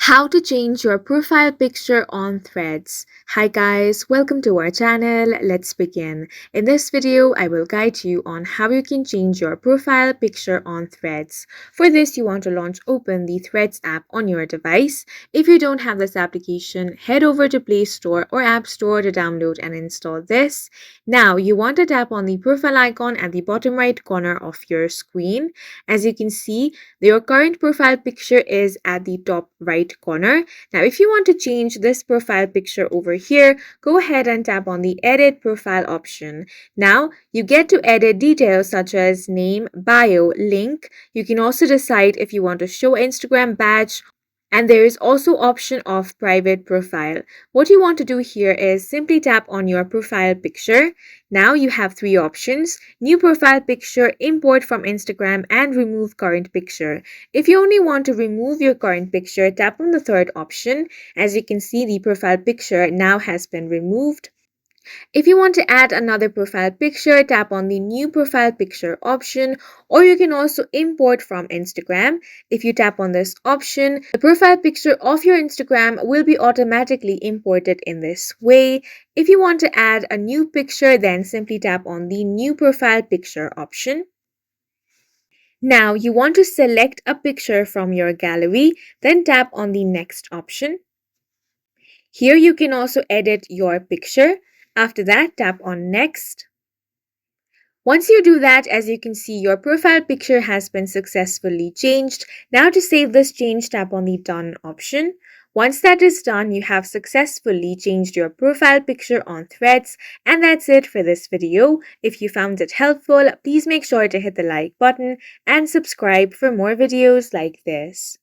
How to change your profile picture on Threads. Hi guys, welcome to our channel. Let's begin. In this video, I will guide you on how you can change your profile picture on Threads. For this, you want to open the Threads app on your device. If you don't have this application, head over to Play Store or App Store to download and install this. Now, you want to tap on the profile icon at the bottom right corner of your screen. As you can see, your current profile picture is at the top right corner. Now, if you want to change this profile picture over here, go ahead and tap on the Edit Profile option. Now, you get to edit details such as name, bio, link. You can also decide if you want to show Instagram badge, and there is also option of private profile. What you want to do here is simply tap on your profile picture. Now you have three options: new profile picture, import from Instagram, and remove current picture. If you only want to remove your current picture, tap on the third option. As you can see, the profile picture now has been removed. If you want to add another profile picture, tap on the new profile picture option, or you can also import from Instagram. If you tap on this option, the profile picture of your Instagram will be automatically imported in this way. If you want to add a new picture, then simply tap on the new profile picture option. Now you want to select a picture from your gallery, then tap on the next option. Here you can also edit your picture. After that, tap on next. Once you do that, as you can see, your profile picture has been successfully changed. Now to save this change, tap on the done option. Once that is done, you have successfully changed your profile picture on Threads. And that's it for this video. If you found it helpful, please make sure to hit the like button and subscribe for more videos like this.